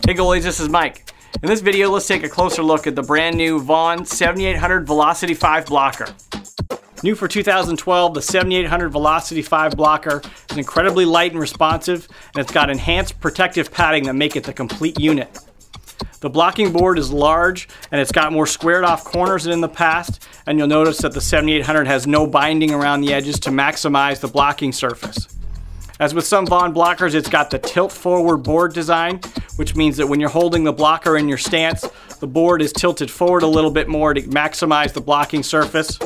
Hey goalies, this is Mike. In this video, let's take a closer look at the brand new Vaughn 7800 Velocity 5 blocker. New for 2012, the 7800 Velocity 5 blocker is incredibly light and responsive, and it's got enhanced protective padding that make it the complete unit. The blocking board is large, and it's got more squared off corners than in the past, and you'll notice that the 7800 has no binding around the edges to maximize the blocking surface. As with some Vaughn blockers, it's got the tilt forward board design, which means that when you're holding the blocker in your stance, the board is tilted forward a little bit more to maximize the blocking surface.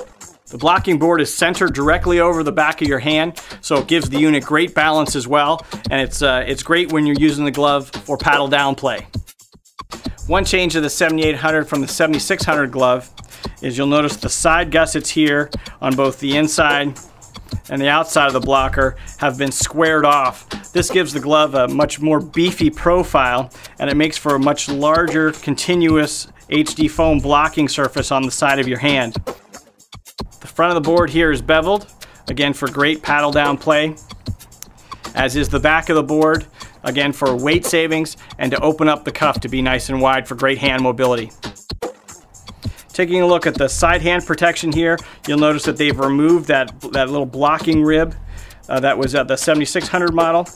The blocking board is centered directly over the back of your hand, so it gives the unit great balance as well, and it's great when you're using the glove for paddle down play. One change to the 7800 from the 7600 glove is you'll notice the side gussets here on both the inside and the outside of the blocker have been squared off. This gives the glove a much more beefy profile, and it makes for a much larger continuous HD foam blocking surface on the side of your hand. The front of the board here is beveled, again for great paddle down play, as is the back of the board, again for weight savings and to open up the cuff to be nice and wide for great hand mobility. Taking a look at the side hand protection here, you'll notice that they've removed that little blocking rib that was at the 7600 model,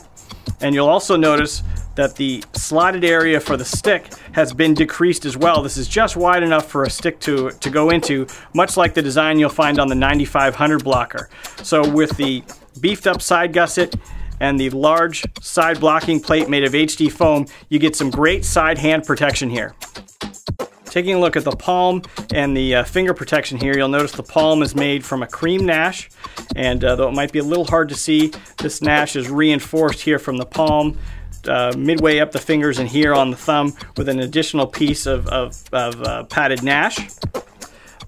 and you'll also notice that the slotted area for the stick has been decreased as well. This is just wide enough for a stick to go into, much like the design you'll find on the 9500 blocker. So with the beefed up side gusset and the large side blocking plate made of HD foam, you get some great side hand protection here. Taking a look at the palm and the finger protection here, you'll notice the palm is made from a cream nash, and though it might be a little hard to see, this nash is reinforced here from the palm, midway up the fingers and here on the thumb with an additional piece of padded nash.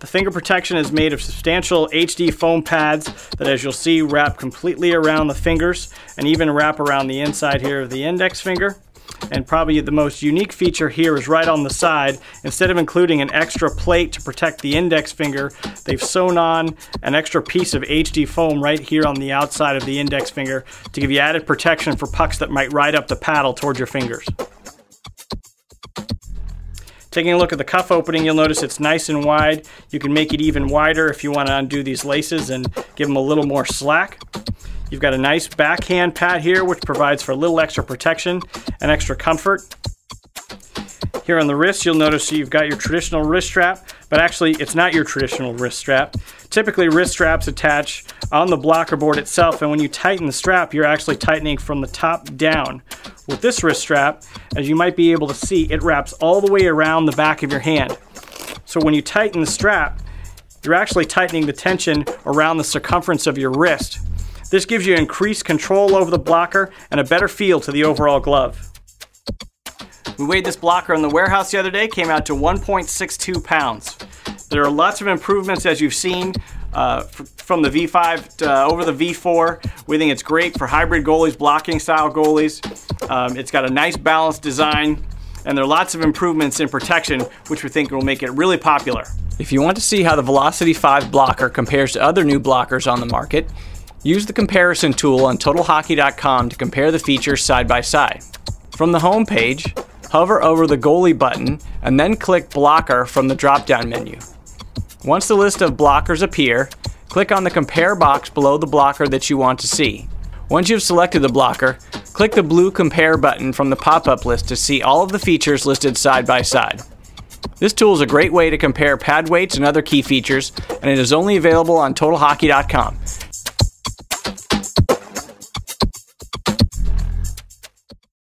The finger protection is made of substantial HD foam pads that, as you'll see, wrap completely around the fingers and even wrap around the inside here of the index finger. And probably the most unique feature here is right on the side. Instead of including an extra plate to protect the index finger, they've sewn on an extra piece of HD foam right here on the outside of the index finger to give you added protection for pucks that might ride up the paddle towards your fingers. Taking a look at the cuff opening, you'll notice it's nice and wide. You can make it even wider if you want to undo these laces and give them a little more slack. You've got a nice backhand pad here, which provides for a little extra protection and extra comfort. Here on the wrist, you'll notice you've got your traditional wrist strap, but actually it's not your traditional wrist strap. Typically, wrist straps attach on the blocker board itself, and when you tighten the strap, you're actually tightening from the top down. With this wrist strap, as you might be able to see, it wraps all the way around the back of your hand. So when you tighten the strap, you're actually tightening the tension around the circumference of your wrist. This gives you increased control over the blocker and a better feel to the overall glove. We weighed this blocker in the warehouse the other day, came out to 1.62 pounds. There are lots of improvements, as you've seen, from the V5 over the V4. We think it's great for hybrid goalies, blocking style goalies. It's got a nice balanced design, and there are lots of improvements in protection, which we think will make it really popular. If you want to see how the Velocity 5 blocker compares to other new blockers on the market, use the comparison tool on TotalHockey.com to compare the features side by side. From the home page, hover over the Goalie button and then click Blocker from the drop-down menu. Once the list of blockers appear, click on the Compare box below the blocker that you want to see. Once you've selected the blocker, click the blue Compare button from the pop-up list to see all of the features listed side by side. This tool is a great way to compare pad weights and other key features, and it is only available on TotalHockey.com.